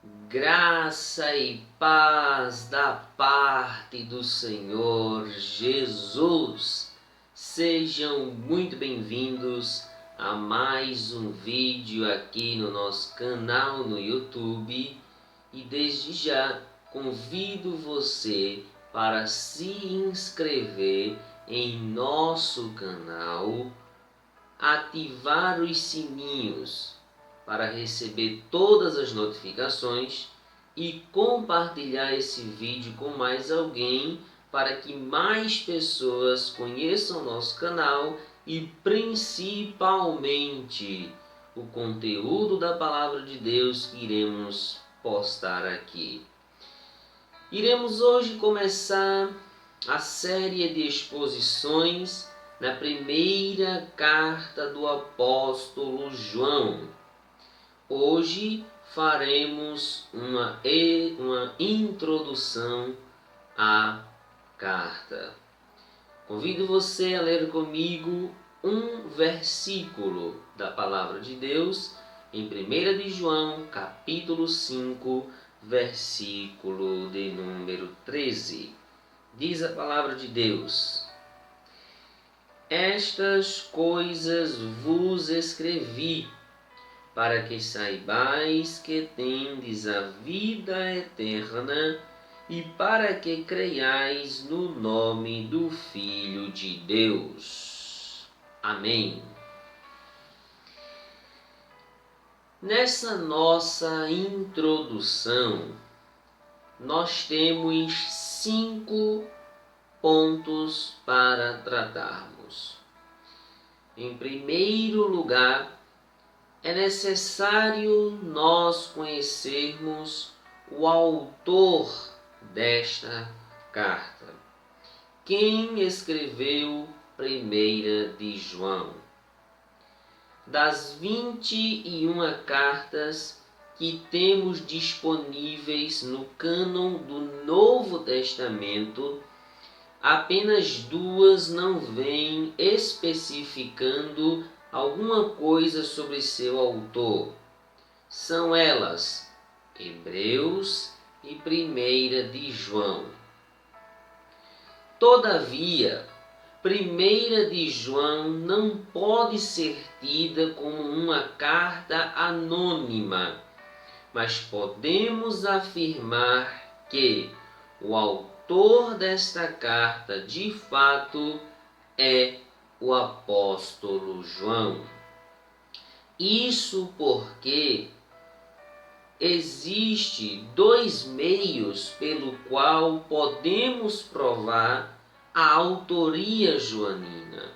Graça e paz da parte do Senhor Jesus. Sejam muito bem-vindos a mais um vídeo aqui no nosso canal no YouTube e desde já convido você para se inscrever em nosso canal, ativar os sininhos para receber todas as notificações e compartilhar esse vídeo com mais alguém para que mais pessoas conheçam o nosso canal e principalmente o conteúdo da Palavra de Deus que iremos postar aqui. Iremos hoje começar a série de exposições na primeira carta do apóstolo João. Hoje faremos uma introdução à carta. Convido você a ler comigo um versículo da Palavra de Deus em 1 de João, capítulo 5, versículo de número 13. Diz a Palavra de Deus: Estas coisas vos escrevi, para que saibais que tendes a vida eterna e para que creiais no nome do Filho de Deus. Amém. Nessa nossa introdução, nós temos 5 pontos para tratarmos. Em primeiro lugar, é necessário nós conhecermos o autor desta carta. Quem escreveu 1 de João? Das 21 cartas que temos disponíveis no cânon do Novo Testamento, apenas 2 não vêm especificando alguma coisa sobre seu autor. São elas Hebreus e 1 de João. Todavia, 1 de João não pode ser tida como uma carta anônima, mas podemos afirmar que o autor desta carta de fato é o apóstolo João. Isso porque existe 2 meios pelo qual podemos provar a autoria joanina.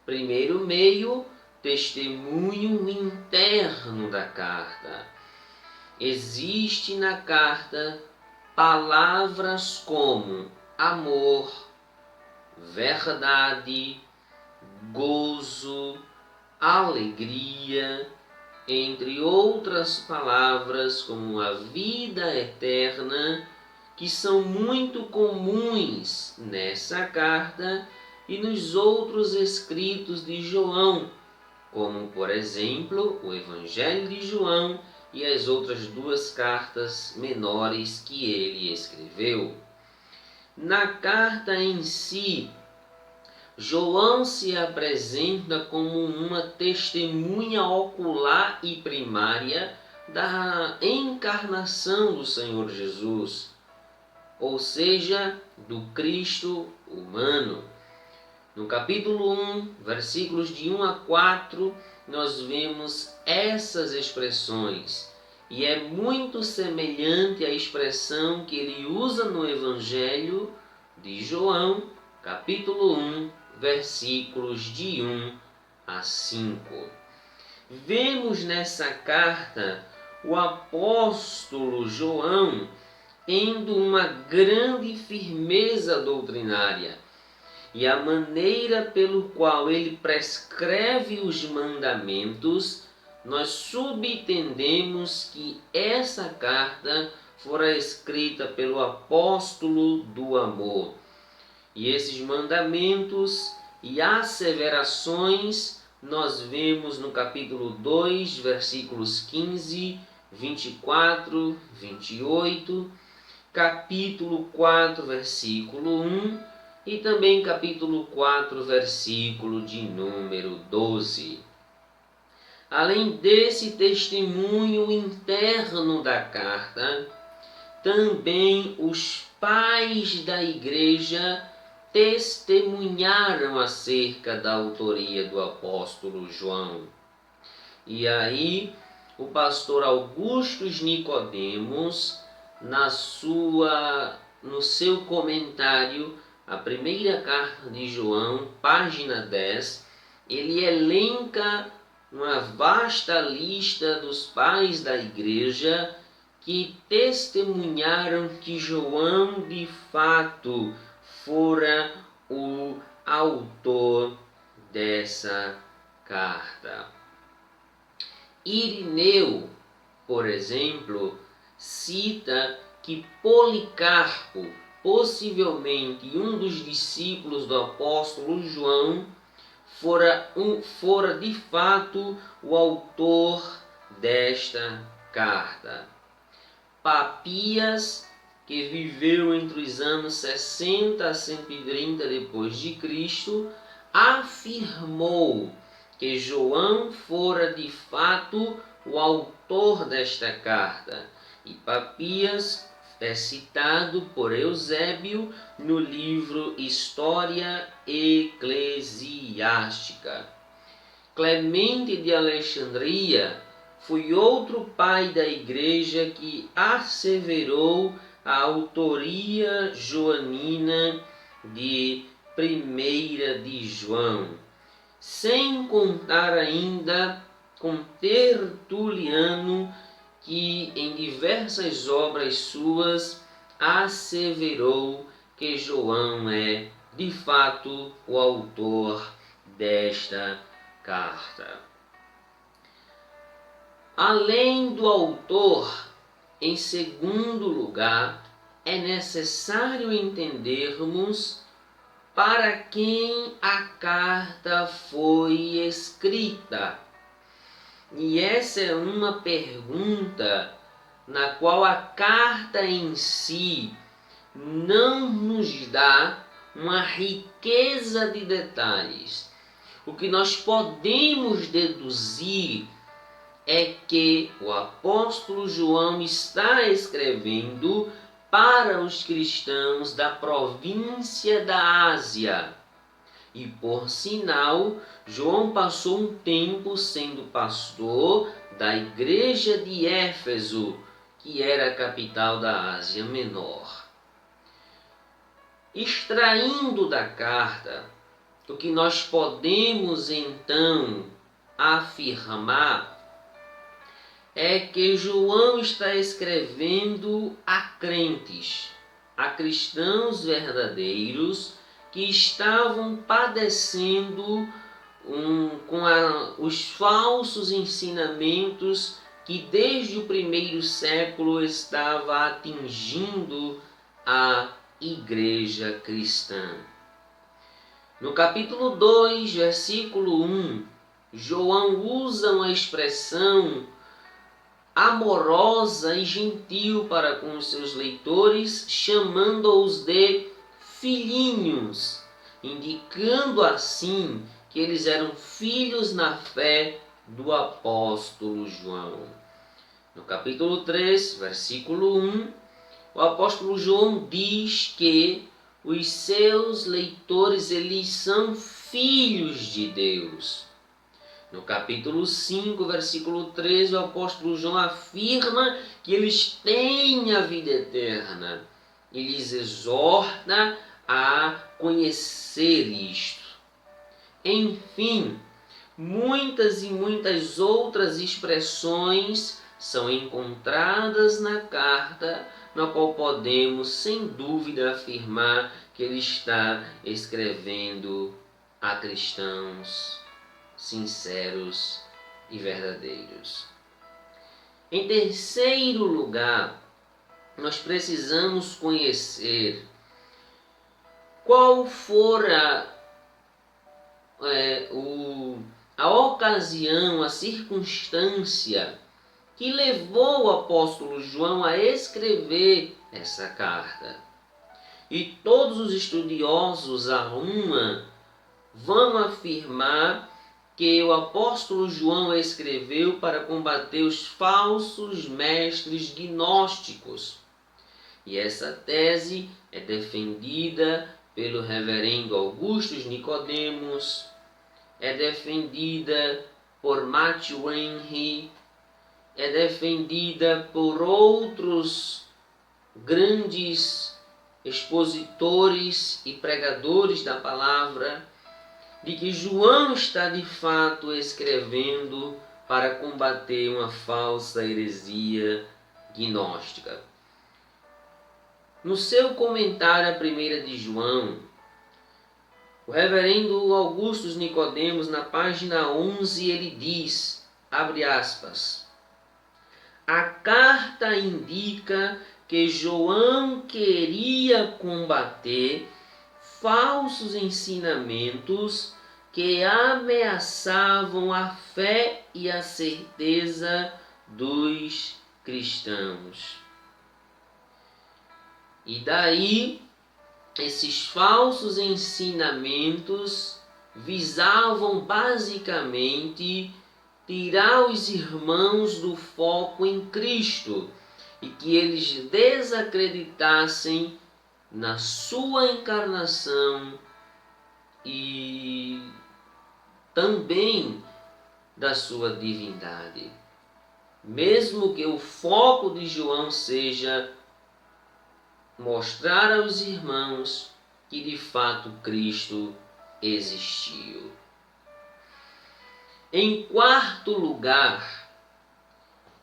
Primeiro meio, testemunho interno da carta. Existe na carta palavras como amor, verdade, gozo, alegria, entre outras palavras como a vida eterna, que são muito comuns nessa carta e nos outros escritos de João, como por exemplo o Evangelho de João e as outras 2 cartas menores que ele escreveu. Na carta em si, João se apresenta como uma testemunha ocular e primária da encarnação do Senhor Jesus, ou seja, do Cristo humano. No capítulo 1, versículos de 1 a 4, nós vemos essas expressões, e é muito semelhante à expressão que ele usa no Evangelho de João, capítulo 1, versículos de 1 a 5. Vemos nessa carta o apóstolo João tendo uma grande firmeza doutrinária e a maneira pelo qual ele prescreve os mandamentos, nós subentendemos que essa carta fora escrita pelo apóstolo do amor. E esses mandamentos e asseverações nós vemos no capítulo 2, versículos 15, 24, 28, capítulo 4, versículo 1 e também capítulo 4, versículo de número 12. Além desse testemunho interno da carta, também os pais da igreja testemunharam acerca da autoria do apóstolo João. E aí, o pastor Augustus Nicodemos, no seu comentário, a primeira carta de João, página 10, ele elenca uma vasta lista dos pais da igreja que testemunharam que João de fato fora o autor dessa carta. Irineu, por exemplo, cita que Policarpo, possivelmente um dos discípulos do apóstolo João, fora de fato o autor desta carta. Papias, que viveu entre os anos 60 a 130 depois de Cristo, afirmou que João fora de fato o autor desta carta. E Papias é citado por Eusébio no livro História Eclesiástica. Clemente de Alexandria foi outro pai da igreja que asseverou a autoria joanina de 1 de João, sem contar ainda com Tertuliano, que em diversas obras suas asseverou que João é de fato o autor desta carta. Além do autor, em segundo lugar, é necessário entendermos para quem a carta foi escrita. E essa é uma pergunta na qual a carta em si não nos dá uma riqueza de detalhes. O que nós podemos deduzir é que o apóstolo João está escrevendo para os cristãos da província da Ásia. E por sinal, João passou um tempo sendo pastor da igreja de Éfeso, que era a capital da Ásia Menor. Extraindo da carta, o que nós podemos então afirmar é que João está escrevendo a crentes, a cristãos verdadeiros que estavam padecendo com os falsos ensinamentos que desde o primeiro século estava atingindo a igreja cristã. No capítulo 2, versículo 1, João usa uma expressão amorosa e gentil para com os seus leitores, chamando-os de filhinhos, indicando assim que eles eram filhos na fé do apóstolo João. No capítulo 3, versículo 1, o apóstolo João diz que os seus leitores, eles são filhos de Deus. No capítulo 5, versículo 13, o apóstolo João afirma que eles têm a vida eterna e lhes exorta a conhecer isto. Enfim, muitas e muitas outras expressões são encontradas na carta, na qual podemos, sem dúvida, afirmar que ele está escrevendo a cristãos sinceros e verdadeiros. Em terceiro lugar, nós precisamos conhecer qual fora a ocasião, a circunstância que levou o apóstolo João a escrever essa carta. E todos os estudiosos a uma vão afirmar que o apóstolo João escreveu para combater os falsos mestres gnósticos. E essa tese é defendida pelo reverendo Augustus Nicodemos, é defendida por Matthew Henry, é defendida por outros grandes expositores e pregadores da palavra, de que João está de fato escrevendo para combater uma falsa heresia gnóstica. No seu comentário à primeira de João, o reverendo Augustus Nicodemos, na página 11, ele diz, abre aspas, a carta indica que João queria combater falsos ensinamentos que ameaçavam a fé e a certeza dos cristãos. E daí, esses falsos ensinamentos visavam basicamente tirar os irmãos do foco em Cristo e que eles desacreditassem na sua encarnação e também da sua divindade. Mesmo que o foco de João seja mostrar aos irmãos que de fato Cristo existiu. Em quarto lugar,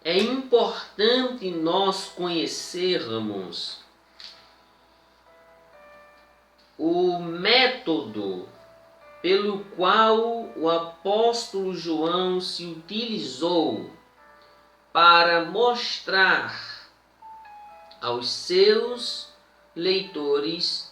é importante nós conhecermos o método pelo qual o apóstolo João se utilizou para mostrar aos seus leitores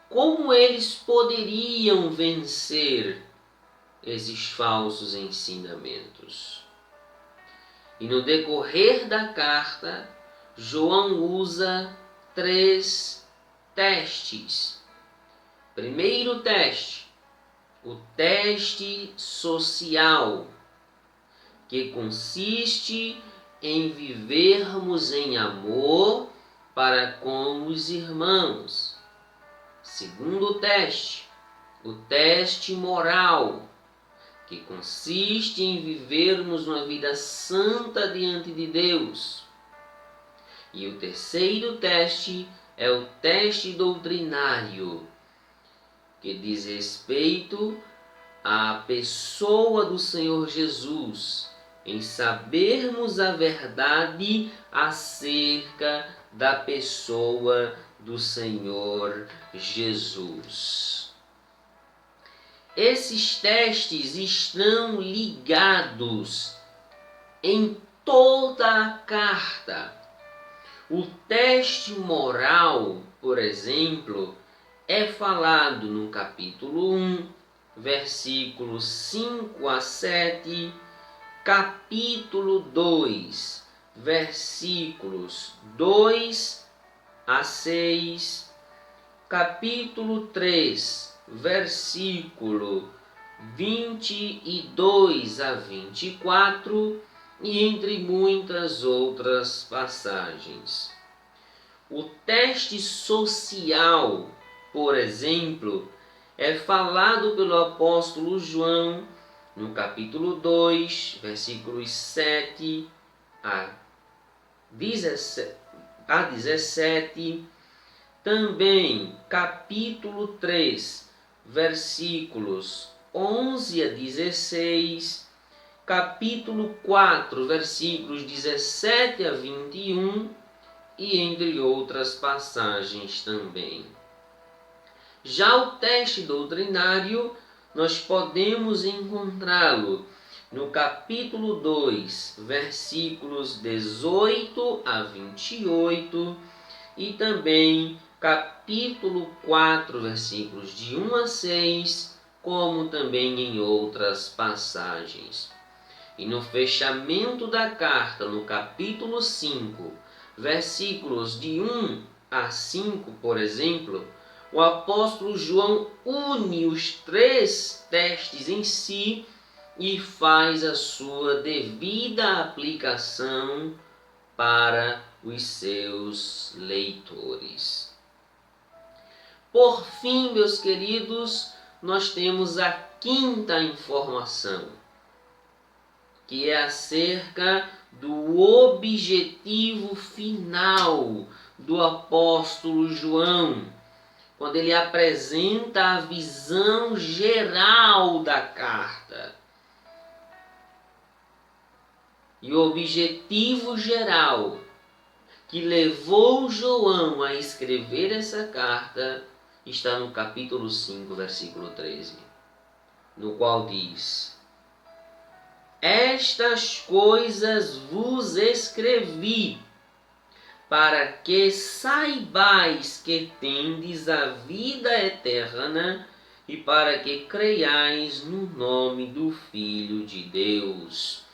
como eles poderiam vencer esses falsos ensinamentos. E no decorrer da carta, João usa 3 testes. Primeiro teste, o teste social, que consiste em vivermos em amor para com os irmãos. Segundo teste, o teste moral, que consiste em vivermos uma vida santa diante de Deus. E o terceiro teste é o teste doutrinário, que diz respeito à pessoa do Senhor Jesus, em sabermos a verdade acerca da pessoa do Senhor Jesus. Esses testes estão ligados em toda a carta. O teste moral, por exemplo, é falado no capítulo 1, versículos 5 a 7, capítulo 2, versículos 2 a 6, capítulo 3, versículo 22 a 24 e entre muitas outras passagens. O teste social, por exemplo, é falado pelo apóstolo João no capítulo 2, versículos 7 a 17, também capítulo 3, versículos 11 a 16, capítulo 4, versículos 17 a 21 e entre outras passagens também. Já o teste doutrinário, nós podemos encontrá-lo no capítulo 2, versículos 18 a 28 e também capítulo 4, versículos de 1 a 6, como também em outras passagens. E no fechamento da carta, no capítulo 5, versículos de 1 a 5, por exemplo, o apóstolo João une os 3 testes em si e faz a sua devida aplicação para os seus leitores. Por fim, meus queridos, nós temos a quinta informação, que é acerca do objetivo final do apóstolo João, quando ele apresenta a visão geral da carta. E o objetivo geral que levou João a escrever essa carta está no capítulo 5, versículo 13, no qual diz: Estas coisas vos escrevi, para que saibais que tendes a vida eterna e para que creiais no nome do Filho de Deus.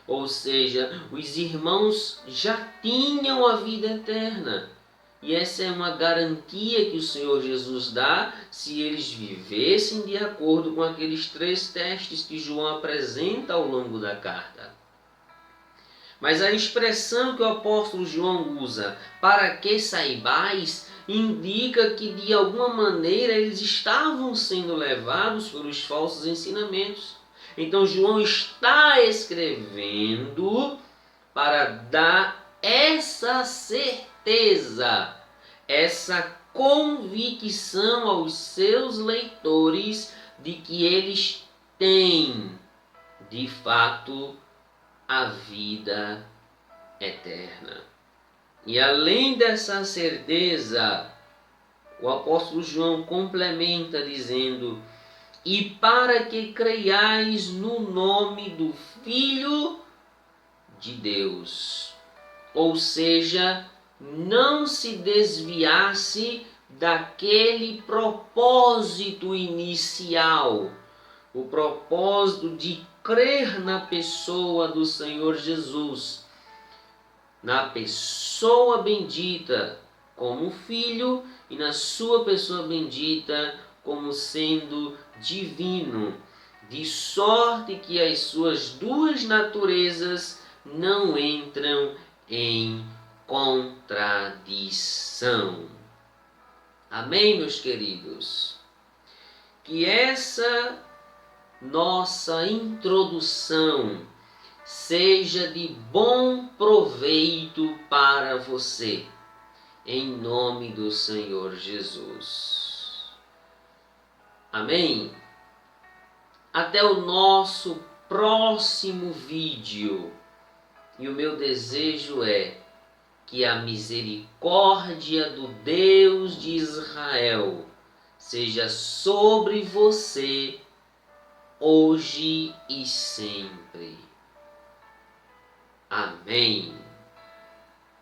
Ou seja, os irmãos já tinham a vida eterna. E essa é uma garantia que o Senhor Jesus dá se eles vivessem de acordo com aqueles 3 testes que João apresenta ao longo da carta. Mas a expressão que o apóstolo João usa, para que saibais, indica que de alguma maneira eles estavam sendo levados pelos falsos ensinamentos. Então João está escrevendo para dar essa certeza, essa convicção aos seus leitores de que eles têm, de fato, a vida eterna. E além dessa certeza, o apóstolo João complementa dizendo: e para que creiais no nome do Filho de Deus. Ou seja, não se desviasse daquele propósito inicial, o propósito de crer na pessoa do Senhor Jesus, na pessoa bendita como Filho e na sua pessoa bendita como sendo divino, de sorte que as suas 2 naturezas não entram em contradição. Amém, meus queridos? Que essa nossa introdução seja de bom proveito para você, em nome do Senhor Jesus. Amém? Até o nosso próximo vídeo. E o meu desejo é que a misericórdia do Deus de Israel seja sobre você hoje e sempre. Amém.